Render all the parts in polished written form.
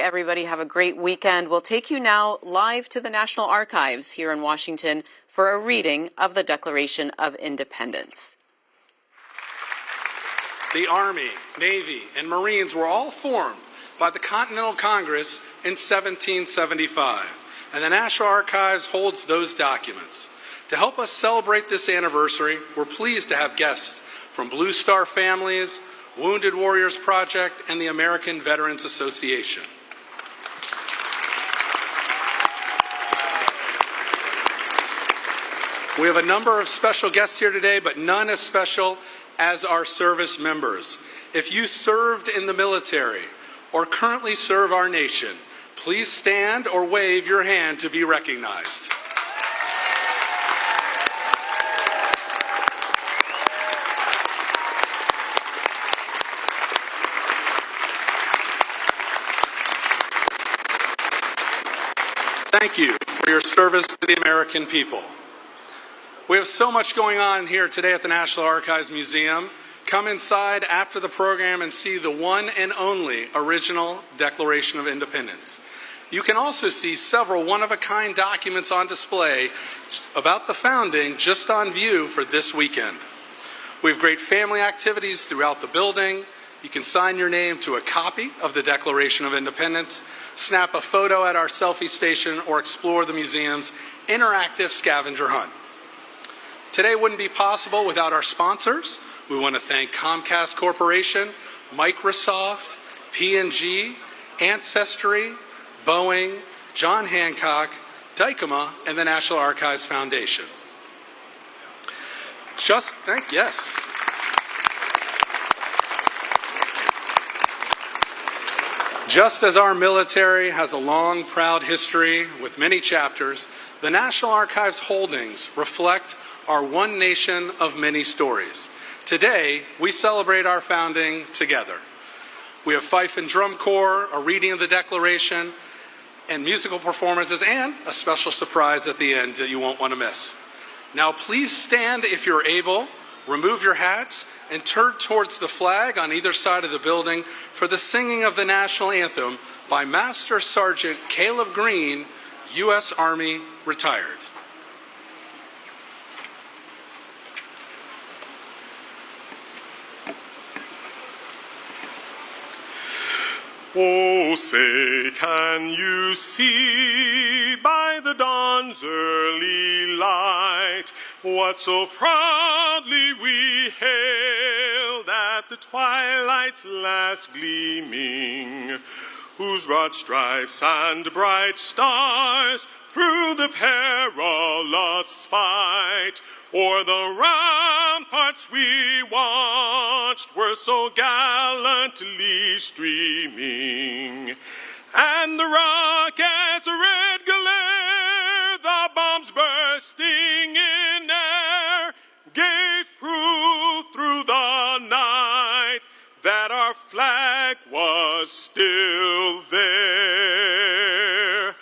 everybody. Have a great weekend. We'll take you now live to the National Archives here in Washington for a reading of the Declaration of Independence. The Army, Navy, and Marines were all formed by the Continental Congress in 1775, and the National Archives holds those documents. To help us celebrate this anniversary, we're pleased to have guests from Blue Star Families, Wounded Warriors Project, and the American Veterans Association. We have a number of special guests here today, but none as special as our service members. If you served in the military or currently serve our nation, please stand or wave your hand to be recognized. Thank you for your service to the American people. We have so much going on here today at the National Archives Museum. Come inside after the program and see the one and only original Declaration of Independence. You can also see several one-of-a-kind documents on display about the founding just on view for this weekend. We have great family activities throughout the building. You can sign your name to a copy of the Declaration of Independence, snap a photo at our selfie station, or explore the museum's interactive scavenger hunt. Today wouldn't be possible without our sponsors. We want to thank Comcast Corporation, Microsoft, P&G, Ancestry, Boeing, John Hancock, Dykema, and the National Archives Foundation. Just as our military has a long, proud history with many chapters, the National Archives holdings reflect our one nation of many stories. Today, we celebrate our founding together. We have Fife and Drum Corps, a reading of the Declaration, and musical performances, and a special surprise at the end that you won't want to miss. Now, please stand if you're able, remove your hats, and turn towards the flag on either side of the building for the singing of the national anthem by Master Sergeant Caleb Green, U.S. Army, retired. Oh, say, can you see by the dawn's early light what so proudly we hailed at the twilight's last gleaming, whose broad stripes and bright stars through the perilous fight o'er the ramparts we watched were so gallantly streaming, and the rockets' red glare, the bombs bursting in air, gave proof through the night that our flag was still there.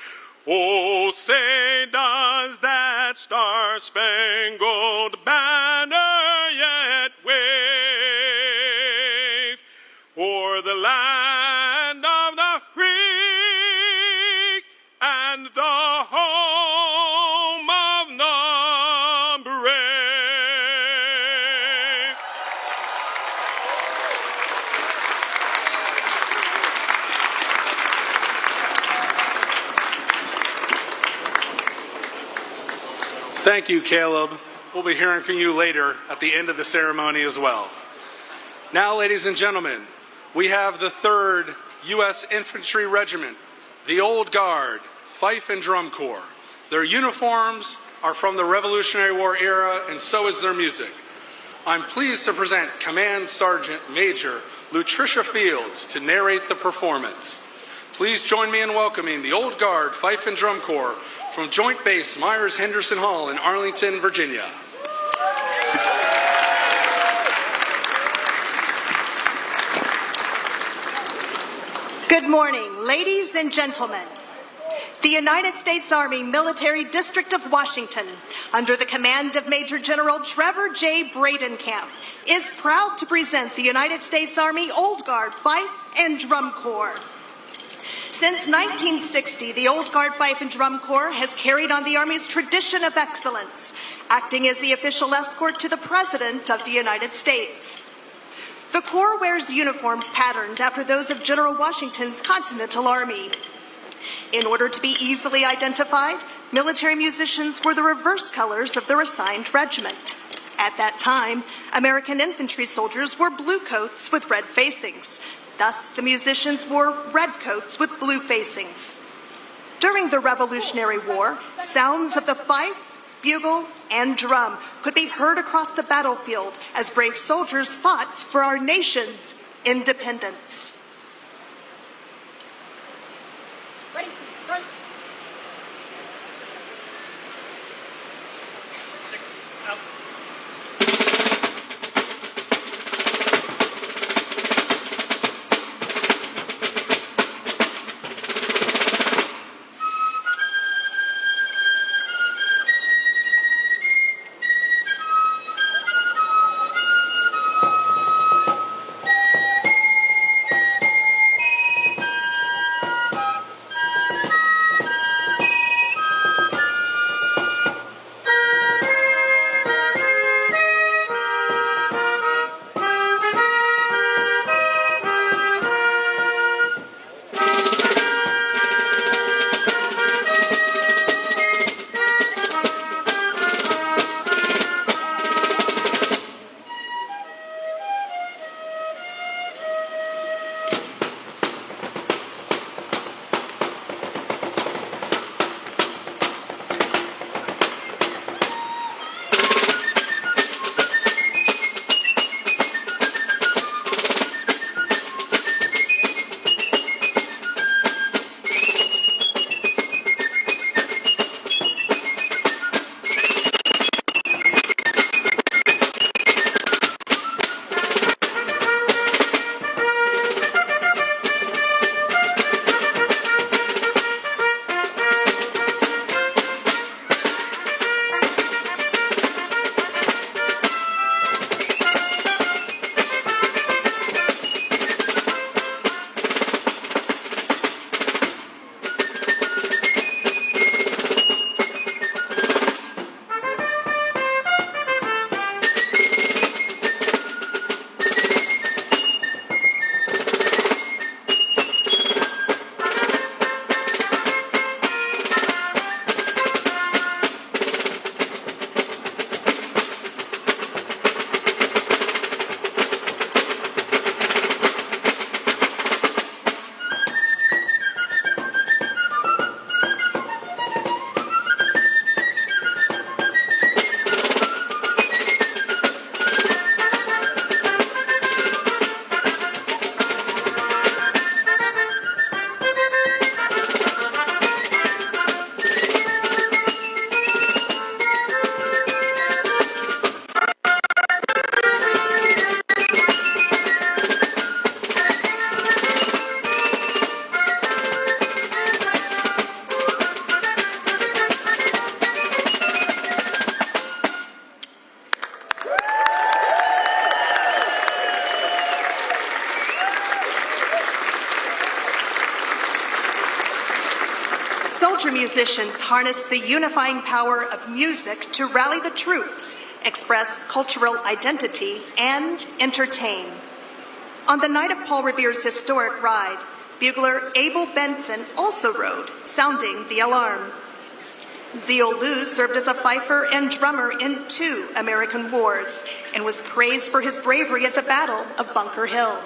Oh, say, does that star-spangled banner yet wave o'er the land of the free and the home of the brave? Thank you, Caleb. We'll be hearing from you later at the end of the ceremony as well. Now, ladies and gentlemen, we have the 3rd U.S. Infantry Regiment, the Old Guard, Fife and Drum Corps. Their uniforms are from the Revolutionary War era, and so is their music. I'm pleased to present Command Sergeant Major Lutricia Fields to narrate the performance. Please join me in welcoming the Old Guard, Fife and Drum Corps from Joint Base Myers-Henderson Hall in Arlington, Virginia. Good morning, ladies and gentlemen. The United States Army Military District of Washington, under the command of Major General Trevor J. Bradenkamp, is proud to present the United States Army Old Guard, Fife and Drum Corps. Since 1960, the Old Guard Fife and Drum Corps has carried on the Army's tradition of excellence, acting as the official escort to the President of the United States. The Corps wears uniforms patterned after those of General Washington's Continental Army. In order to be easily identified, military musicians were the reverse colors of their assigned regiment. At that time, American infantry soldiers wore blue coats with red facings. Thus, the musicians wore red coats with blue facings. During the Revolutionary War, sounds of the fife, bugle, and drum could be heard across the battlefield as brave soldiers fought for our nation's independence. Ready, run. Out. Soldier musicians harness the unifying power of music to rally the troops, express cultural identity, and entertain. On the night of Paul Revere's historic ride, bugler Abel Benson also rode, sounding the alarm. Zeal Lew served as a fifer and drummer in 2 American wars and was praised for his bravery at the Battle of Bunker Hill.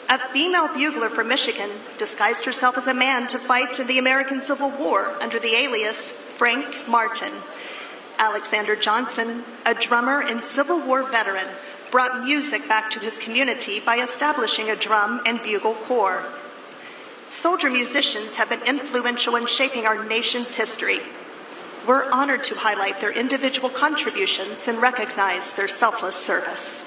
A female bugler from Michigan disguised herself as a man to fight in the American Civil War under the alias Frank Martin. Alexander Johnson, a drummer and Civil War veteran, brought music back to his community by establishing a drum and bugle corps. Soldier musicians have been influential in shaping our nation's history. We're honored to highlight their individual contributions and recognize their selfless service.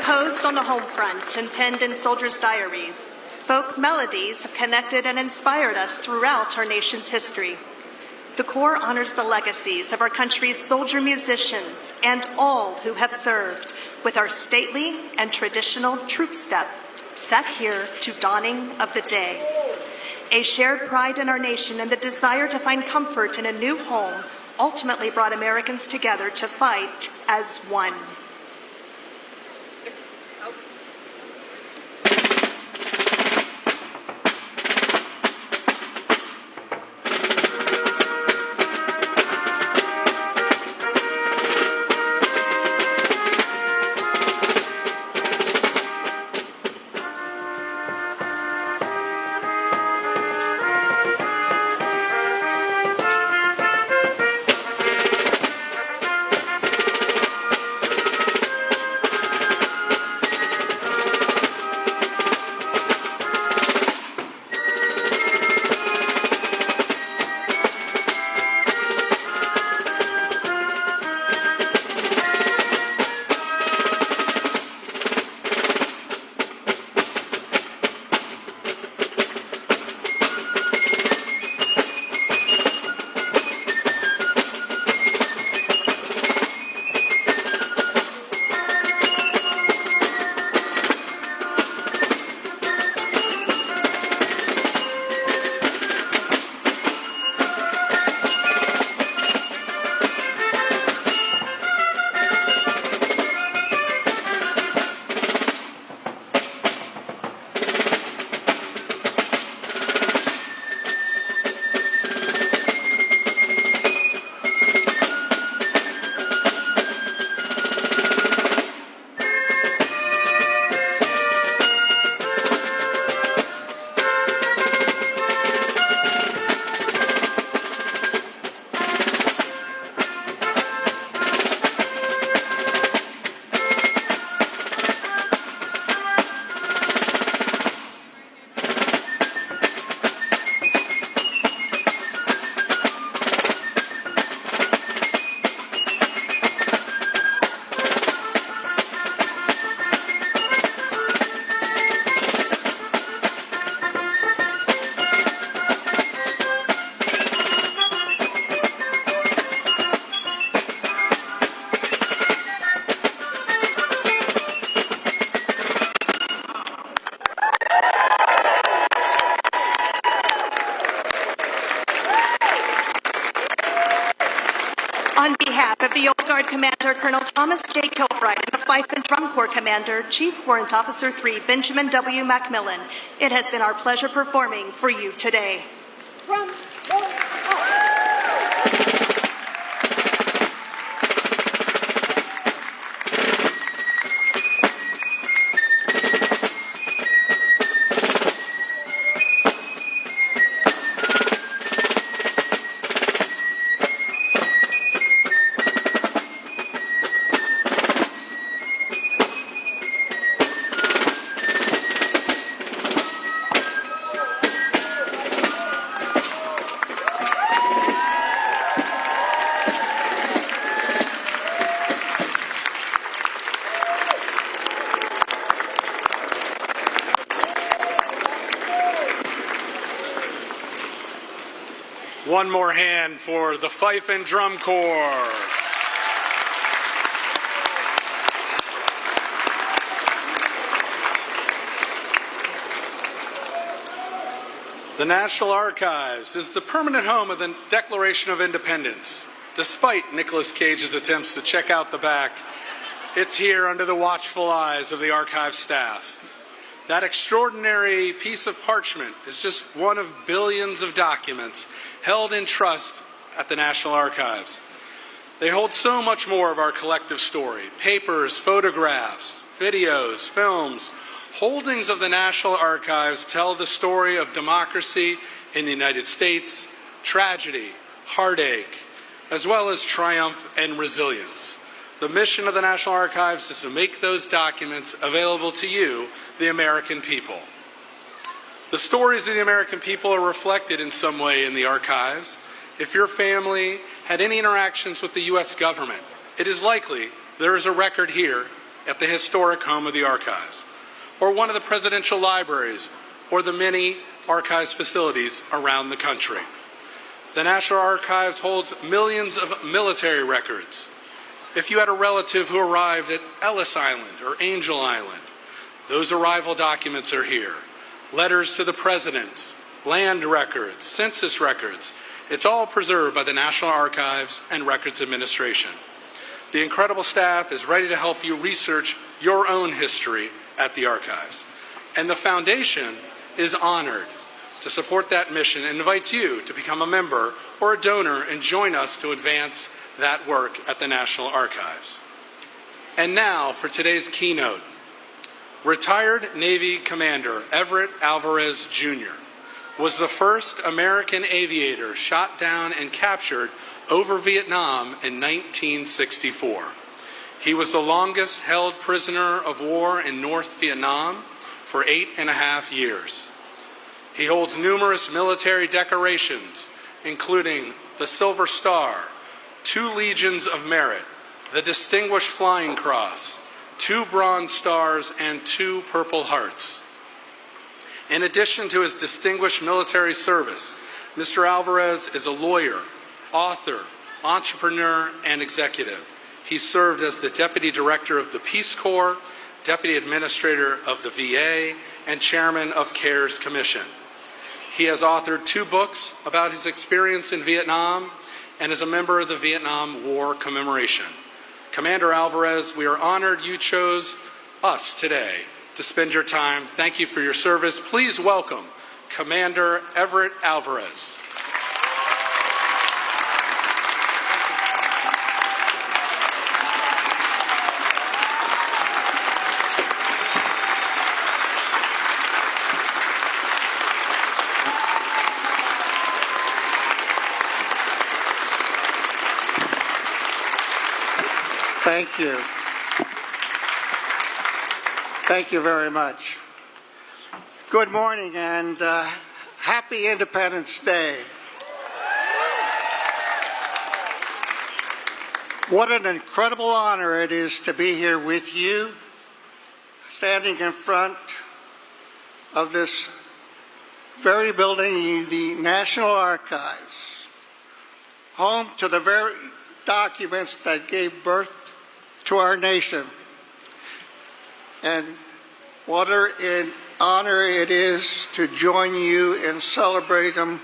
composed on the home front and penned in soldiers' diaries, folk melodies have connected and inspired us throughout our nation's history. The Corps honors the legacies of our country's soldier musicians and all who have served with our stately and traditional troop step set here to dawning of the day. A shared pride in our nation and the desire to find comfort in a new home ultimately brought Americans together to fight as one. On behalf of the Old Guard Commander, Colonel Thomas J. Kilbride, and the Fife and Drum Corps Commander, Chief Warrant Officer 3, Benjamin W. McMillan, it has been our pleasure performing for you today. Drum, roll, up. One more hand for the Fife and Drum Corps. The National Archives is the permanent home of the Declaration of Independence. Despite Nicolas Cage's attempts to check out the back, it's here under the watchful eyes of the archive staff. That extraordinary piece of parchment is just one of billions of documents held in trust at the National Archives. They hold so much more of our collective story: papers, photographs, videos, films. Holdings of the National Archives tell the story of democracy in the United States, tragedy, heartache, as well as triumph and resilience. The mission of the National Archives is to make those documents available to you, the American people. The stories of the American people are reflected in some way in the archives. If your family had any interactions with the U.S. government, it is likely there is a record here at the historic home of the Archives, or one of the presidential libraries, or the many archives facilities around the country. The National Archives holds millions of military records. If you had a relative who arrived at Ellis Island or Angel Island, those arrival documents are here. Letters to the presidents, land records, census records. It's all preserved by the National Archives and Records Administration. The incredible staff is ready to help you research your own history at the Archives. And the Foundation is honored to support that mission and invites you to become a member or a donor and join us to advance that work at the National Archives. And now for today's keynote. Retired Navy Commander Everett Alvarez Jr. was the first American aviator shot down and captured over Vietnam in 1964. He was the longest held prisoner of war in North Vietnam for 8.5 years. He holds numerous military decorations, including the Silver Star, 2 Legions of Merit, the Distinguished Flying Cross, 2 Bronze Stars, and 2 Purple Hearts. In addition to his distinguished military service, Mr. Alvarez is a lawyer, author, entrepreneur, and executive. He served as the Deputy Director of the Peace Corps, Deputy Administrator of the VA, and Chairman of CARES Commission. He has authored 2 books about his experience in Vietnam and is a member of the Vietnam War Commemoration. Commander Alvarez, we are honored you chose us today to spend your time. Thank you for your service. Please welcome Commander Everett Alvarez. Thank you. Thank you very much. Good morning and happy Independence Day. What an incredible honor it is to be here with you, standing in front of this very building, the National Archives, home to the very documents that gave birth to our nation. And what an honor it is to join you in celebrating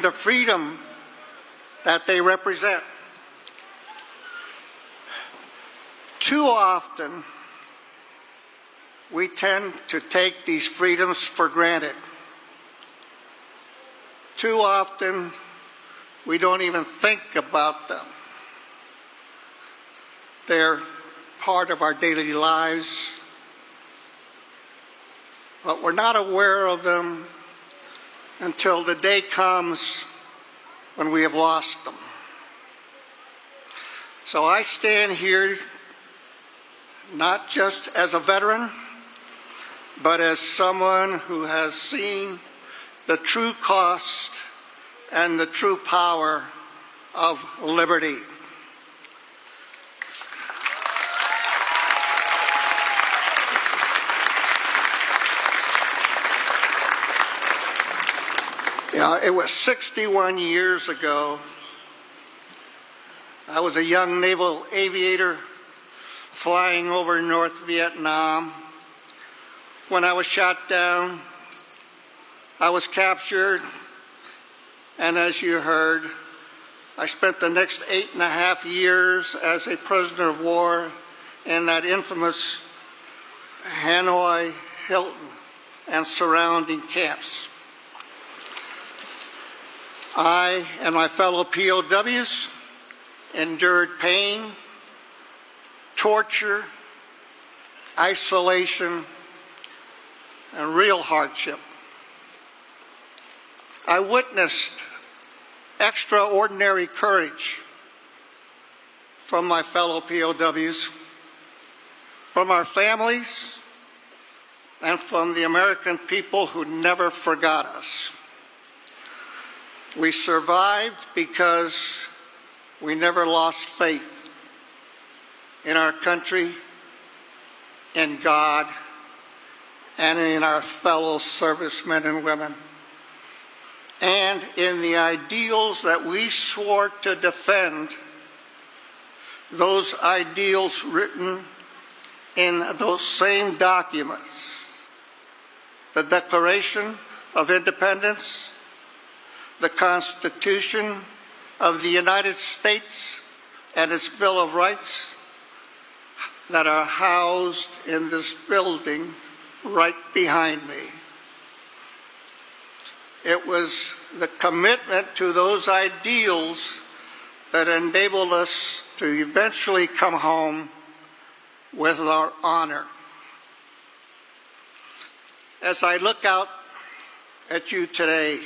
the freedom that they represent. Too often, we tend to take these freedoms for granted. Too often, we don't even think about them. They're part of our daily lives, but we're not aware of them until the day comes when we have lost them. So I stand here not just as a veteran, but as someone who has seen the true cost and the true power of liberty. It was 61 years ago. I was a young naval aviator flying over North Vietnam. When I was shot down, I was captured, and as you heard, I spent the next 8.5 years as a prisoner of war in that infamous Hanoi, Hilton, and surrounding camps. I and my fellow POWs endured pain, torture, isolation, and real hardship. I witnessed extraordinary courage from my fellow POWs, from our families, and from the American people who never forgot us. We survived because we never lost faith in our country in God and in our fellow servicemen and women, and in the ideals that we swore to defend, those ideals written in those same documents: the Declaration of Independence, the Constitution of the United States and its Bill of Rights, that are housed in this building right behind me. It was the commitment to those ideals that enabled us to eventually come home with our honor. As I look out at you today,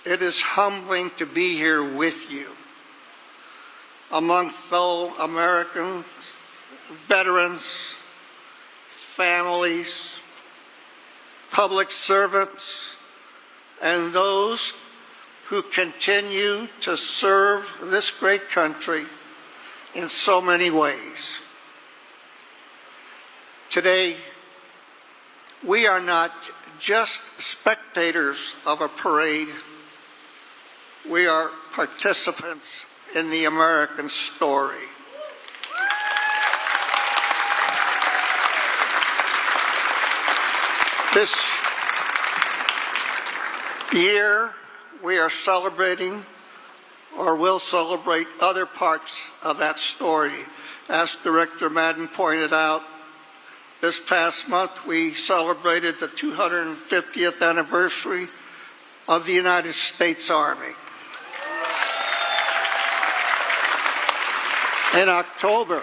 it is humbling to be here with you, among fellow Americans, veterans, families, public servants, and those who continue to serve this great country in so many ways. Today, we are not just spectators of a parade. We are participants in the American story. This year, we are celebrating, or will celebrate, other parts of that story. As Director Madden pointed out, this past month we celebrated the 250th anniversary of the United States Army. In October,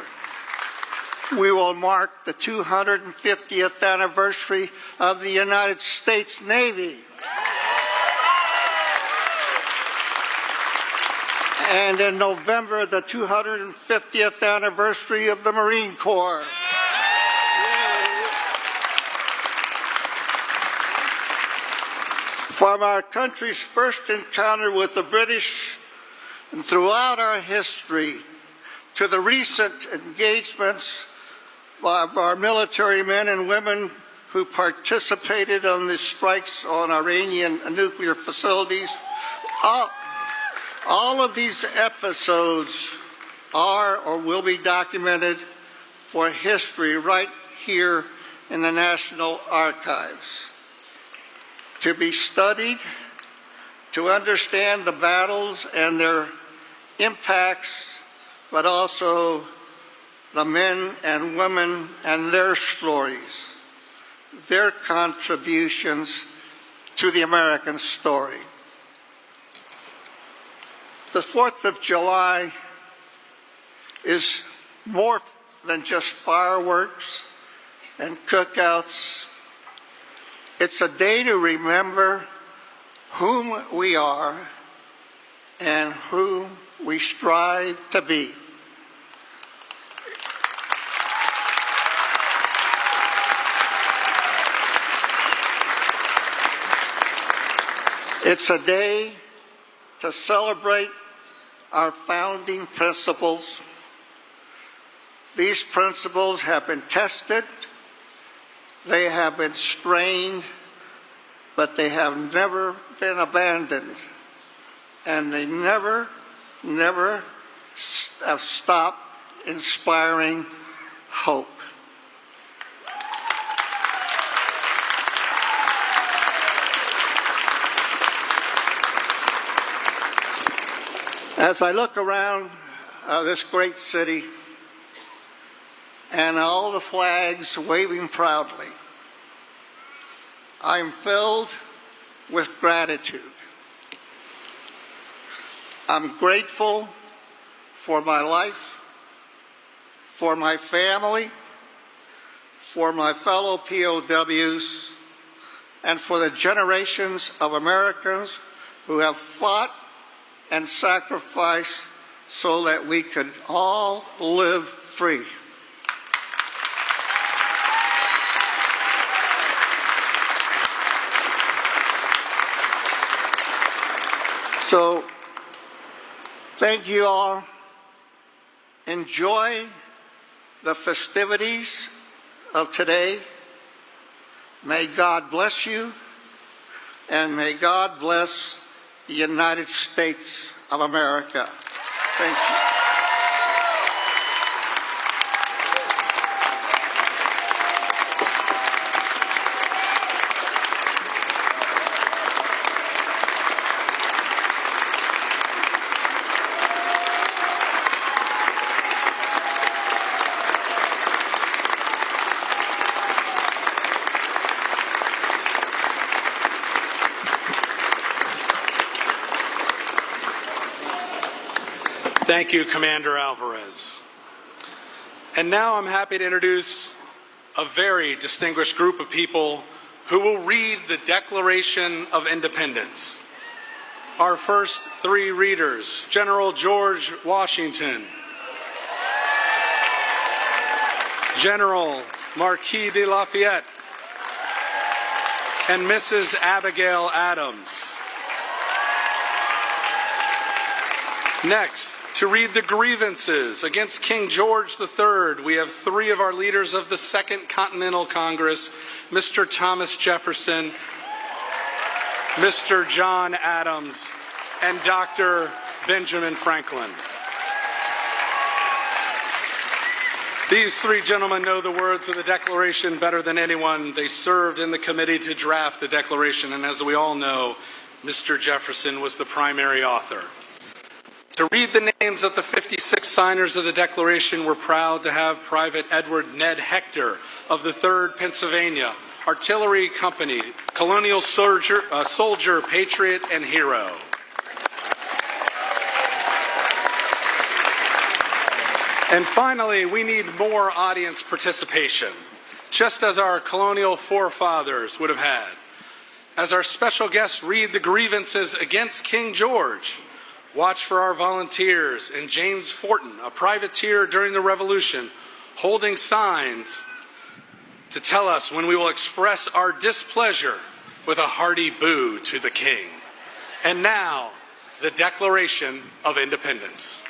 we will mark the 250th anniversary of the United States Navy. And in November, the 250th anniversary of the Marine Corps. From our country's first encounter with the British and throughout our history, to the recent engagements of our military men and women who participated on the strikes on Iranian nuclear facilities, all of these episodes are or will be documented for history right here in the National Archives, to be studied, to understand the battles and their impacts, but also the men and women and their stories, their contributions to the American story. The 4th of July is more than just fireworks and cookouts. It's a day to remember whom we are and whom we strive to be. It's a day to celebrate our founding principles. These principles have been tested, they have been strained, but they have never been abandoned. And they never have stopped inspiring hope. As I look around this great city and all the flags waving proudly, I am filled with gratitude. I'm grateful for my life, for my family, for my fellow POWs, and for the generations of Americans who have fought and sacrificed so that we could all live free. So, thank you all. Enjoy the festivities of today. May God bless you, and may God bless the United States of America. Thank you. Thank you, Commander Alvarez. And now I'm happy to introduce a very distinguished group of people who will read the Declaration of Independence. Our first three readers, General George Washington, General Marquis de Lafayette, and Mrs. Abigail Adams. Next, to read the grievances against King George III, we have three of our leaders of the Second Continental Congress, Mr. Thomas Jefferson, Mr. John Adams, and Dr. Benjamin Franklin. These three gentlemen know the words of the Declaration better than anyone. They served in the committee to draft the Declaration, and as we all know, Mr. Jefferson was the primary author. To read the names of the 56 signers of the Declaration, we're proud to have Private Edward Ned Hector of the 3rd Pennsylvania Artillery Company, colonial soldier, patriot, and hero. And finally, we need more audience participation, just as our colonial forefathers would have had. As our special guests read the grievances against King George, watch for our volunteers and James Fortin, a privateer during the Revolution, holding signs to tell us when we will express our displeasure with a hearty boo to the King. And now, the Declaration of Independence.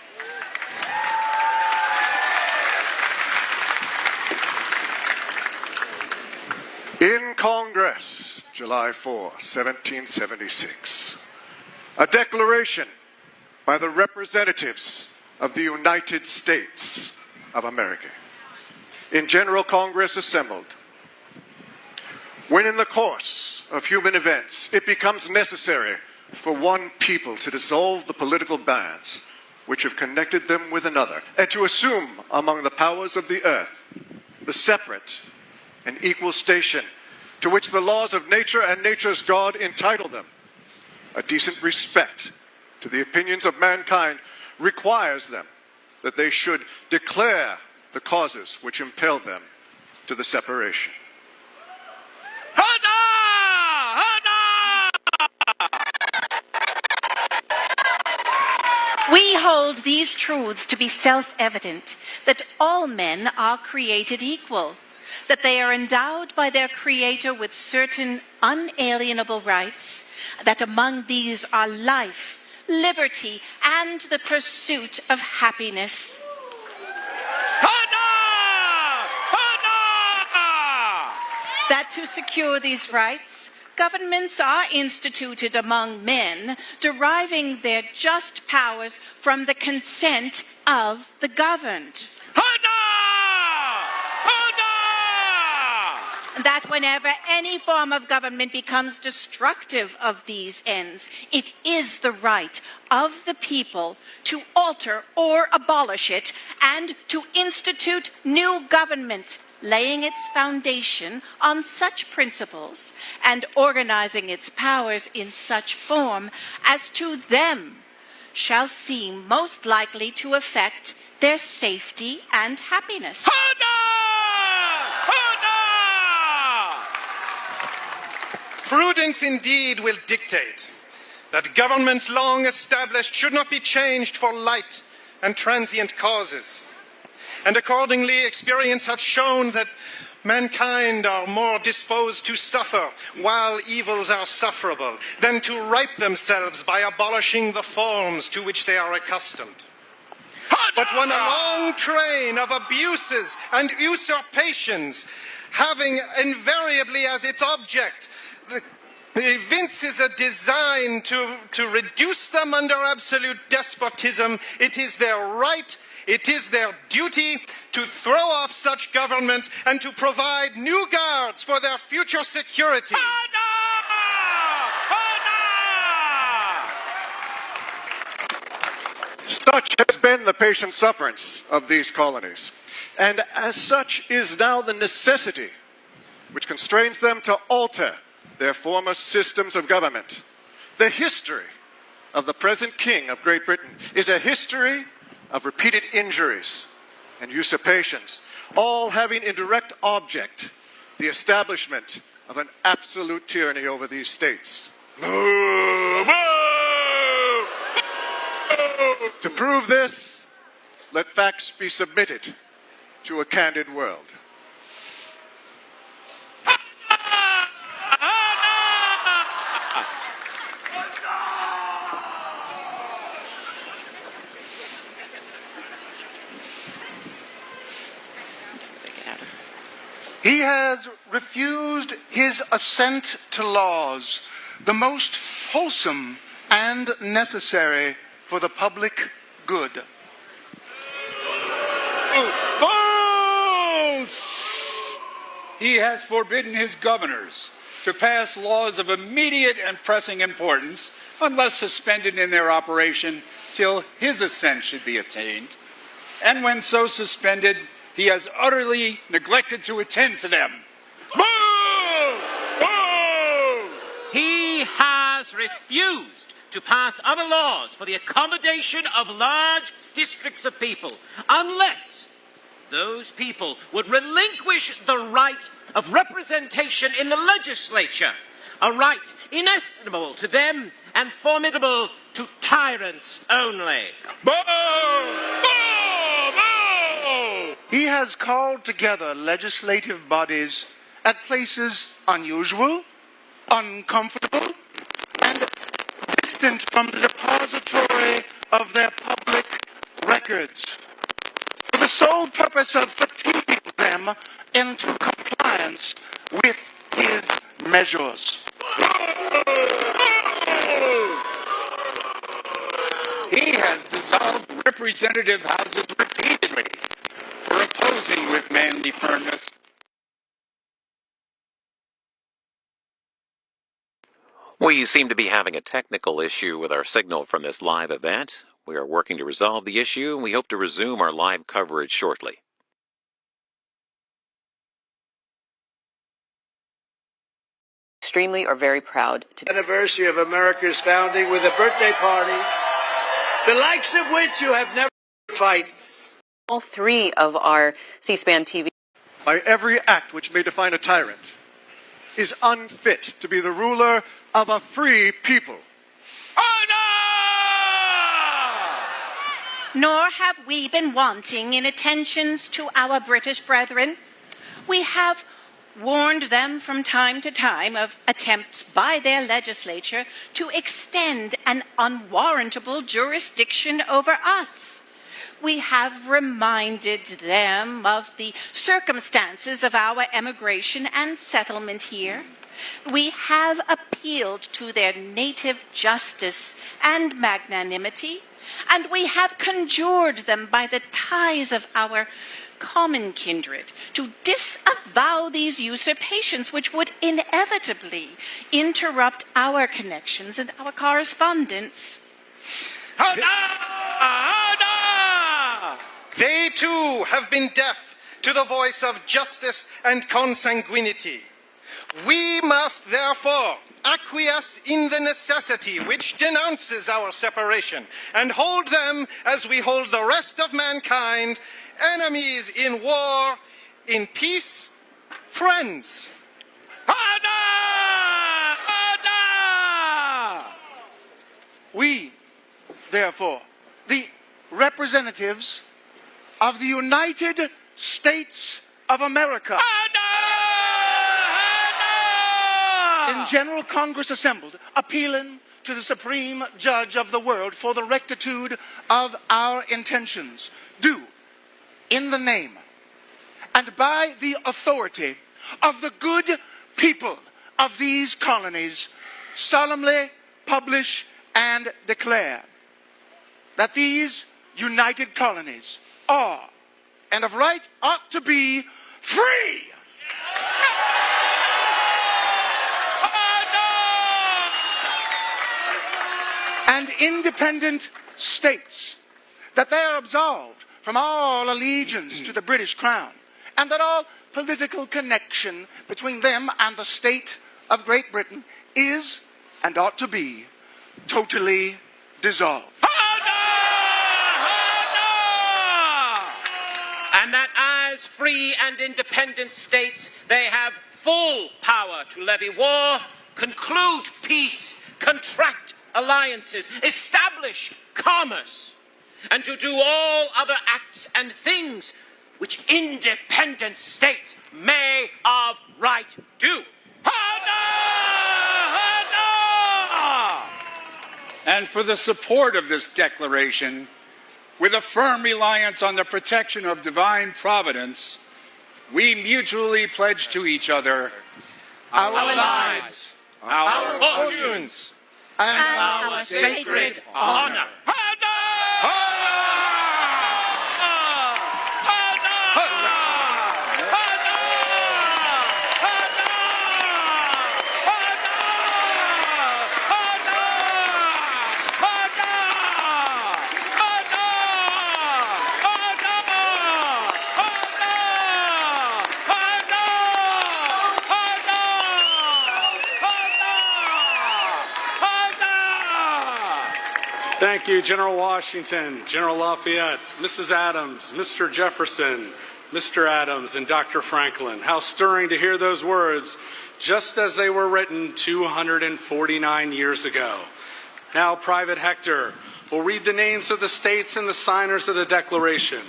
In Congress, July 4, 1776, a declaration by the representatives of the United States of America. In General Congress assembled, when in the course of human events it becomes necessary for one people to dissolve the political bands which have connected them with another, and to assume among the powers of the earth the separate and equal station to which the laws of nature and nature's God entitle them, a decent respect to the opinions of mankind requires them that they should declare the causes which impel them to the separation. We hold these truths to be self-evident, that all men are created equal, that they are endowed by their Creator with certain unalienable rights, that among these are life, liberty, and the pursuit of happiness. That to secure these rights, governments are instituted among men, deriving their just powers from the consent of the governed. That whenever any form of government becomes destructive of these ends, it is the right of the people to alter or abolish it and to institute new government, laying its foundation on such principles and organizing its powers in such form as to them shall seem most likely to affect their safety and happiness. Prudence indeed will dictate that governments long established should not be changed for light and transient causes. And accordingly, experience hath shown that mankind are more disposed to suffer while evils are sufferable than to right themselves by abolishing the forms to which they are accustomed. but one a long train of abuses and usurpations, having invariably as its object evinces a design to reduce them under absolute despotism. It is their right, it is their duty to throw off such government and to provide new guards for their future security. Such has been the patient sufferance of these colonies, and as such is now the necessity which constrains them to alter their former systems of government. The history of the present King of Great Britain is a history of repeated injuries and usurpations, all having in direct object the establishment of an absolute tyranny over these states. To prove this, let facts be submitted to a candid world. He has refused his assent to laws, the most wholesome and necessary for the public good. He has forbidden his governors to pass laws of immediate and pressing importance unless suspended in their operation till his assent should be attained. And when so suspended, he has utterly neglected to attend to them. He has refused to pass other laws for the accommodation of large districts of people, unless those people would relinquish the right of representation in the legislature, a right inestimable to them and formidable to tyrants only. He has called together legislative bodies at places unusual, uncomfortable, and distant from the depository of their public records, for the sole purpose of fatiguing them into compliance with his measures. He has dissolved representative houses repeatedly for opposing with manly firmness. We seem to be having a technical issue with our signal from this live event. We are working to resolve the issue, and we hope to resume our live coverage shortly. Extremely or very proud to anniversary of America's founding with a birthday party, the likes of which you have never fight. All three of our C-SPAN TV. By every act which may define a tyrant, is unfit to be the ruler of a free people. Nor have we been wanting in attentions to our British brethren. We have warned them from time to time of attempts by their legislature to extend an unwarrantable jurisdiction over us. We have reminded them of the circumstances of our emigration and settlement here. We have appealed to their native justice and magnanimity, and we have conjured them by the ties of our common kindred to disavow these usurpations, which would inevitably interrupt our connections and our correspondence. They too have been deaf to the voice of justice and consanguinity. We must therefore acquiesce in the necessity which denounces our separation, and hold them as we hold the rest of mankind, enemies in war, in peace, friends. We, therefore, the representatives of the United States of America, in General Congress assembled, appealing to the supreme judge of the world for the rectitude of our intentions, do, in the name and by the authority of the good people of these colonies, solemnly publish and declare that these united colonies are, and of right ought to be, free. And independent states, that they are absolved from all allegiance to the British Crown, and that all political connection between them and the state of Great Britain is, and ought to be, totally dissolved. And that as free and independent states, they have full power to levy war, conclude peace, contract alliances, establish commerce, and to do all other acts and things which independent states may of right do. And for the support of this declaration, with a firm reliance on the protection of divine providence, we mutually pledge to each other our lives, our fortunes, and our sacred honor. Thank you, General Washington, General Lafayette, Mrs. Adams, Mr. Jefferson, Mr. Adams, and Dr. Franklin. How stirring to hear those words just as they were written 249 years ago. Now, Private Hector will read the names of the states and the signers of the Declaration.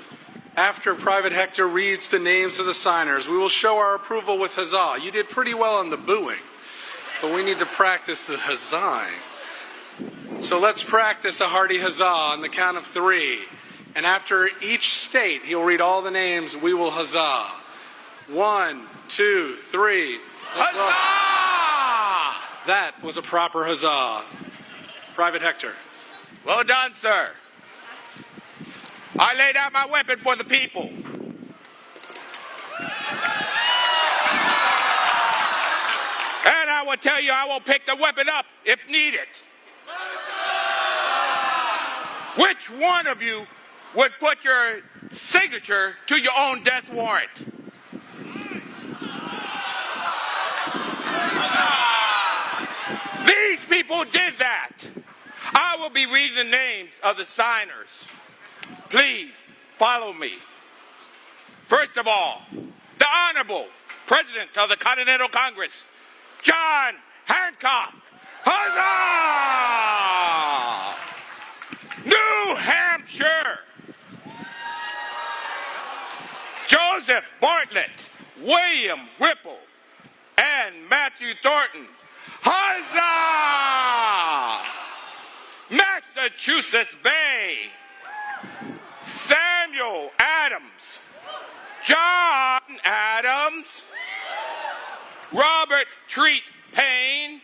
After Private Hector reads the names of the signers, we will show our approval with huzzah. You did pretty well on the booing, but we need to practice the huzzahing. So let's practice a hearty huzzah on the count of 3. And after each state, he'll read all the names, we will huzzah. 1, 2, 3. Huzzah! That was a proper huzzah. Private Hector. Well done, sir. I laid out my weapon for the people. And I will tell you, I will pick the weapon up if needed. Which one of you would put your signature to your own death warrant? These people did that. I will be reading the names of the signers. Please follow me. First of all, the Honorable President of the Continental Congress, John Hancock. Huzzah! New Hampshire, Joseph Bartlett, William Whipple, and Matthew Thornton. Huzzah! Massachusetts Bay, Samuel Adams, John Adams, Robert Treat Payne,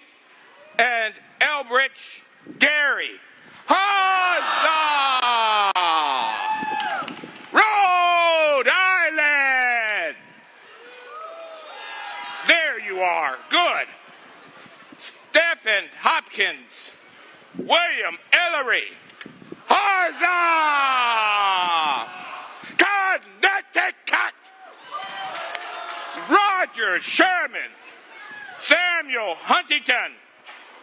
and Elbridge Gary. Huzzah! Rhode Island! There you are. Good. Stephen Hopkins, William Ellery. Huzzah! Connecticut! Roger Sherman, Samuel Huntington,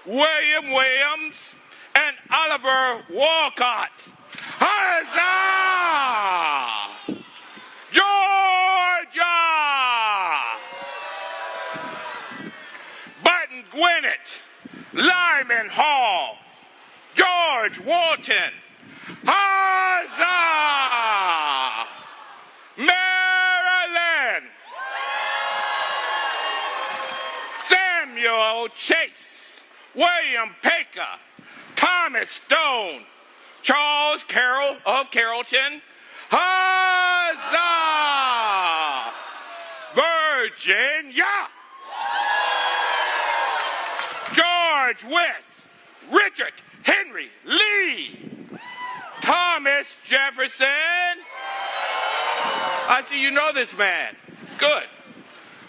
William Williams, and Oliver Walcott. Huzzah! Georgia! Button Gwinnett, Lyman Hall, George Walton. Huzzah! Maryland, Samuel Chase, William Baker, Thomas Stone, Charles Carroll of Carrollton, huzzah! Virginia! George Wythe, Richard Henry Lee, Thomas Jefferson. I see you know this man. Good.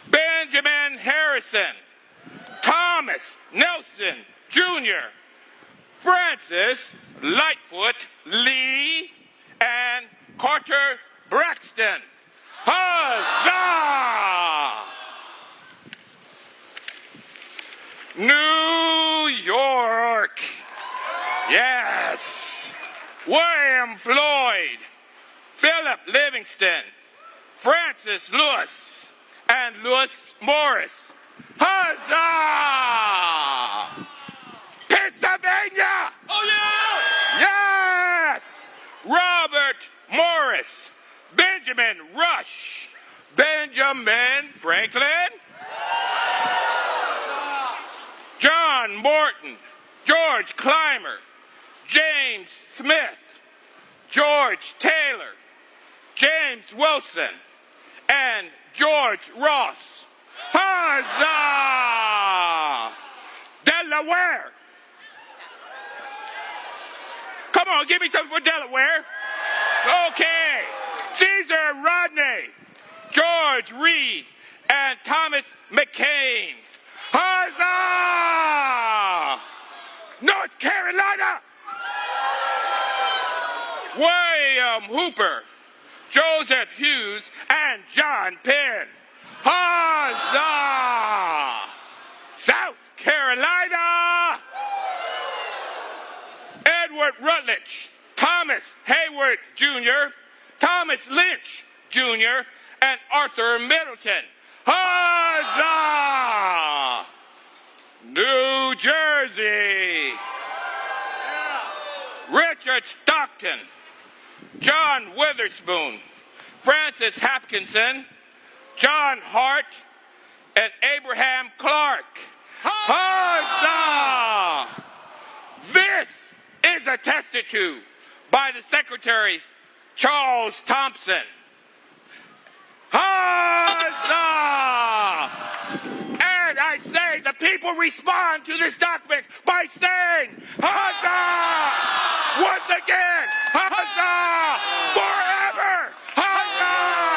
Benjamin Harrison, Thomas Nelson Jr., Francis Lightfoot Lee, and Carter Braxton. Huzzah! New York. Yes. William Floyd, Philip Livingston, Francis Lewis, and Lewis Morris. Huzzah! Pennsylvania! Oh, yeah! Yes! Robert Morris, Benjamin Rush, Benjamin Franklin, John Morton, George Clymer, James Smith, George Taylor, James Wilson, and George Ross. Huzzah! Delaware. Come on, give me something for Delaware. Okay. Caesar Rodney, George Reed, and Thomas McCain. Huzzah! North Carolina. William Hooper, Joseph Hughes, and John Penn. Huzzah! South Carolina. Edward Rutledge, Thomas Hayward Jr., Thomas Lynch Jr., and Arthur Middleton. Huzzah! New Jersey. Richard Stockton, John Witherspoon, Francis Hopkinson, John Hart, and Abraham Clark. Huzzah! This is attested to by the Secretary Charles Thompson. Huzzah! And I say the people respond to this document by saying, huzzah! Once again, huzzah! Forever! Huzzah!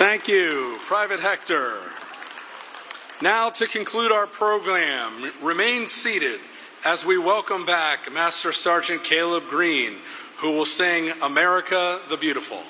Thank you, Private Hector. Now to conclude our program, remain seated as we welcome back Master Sergeant Caleb Green, who will sing America the Beautiful.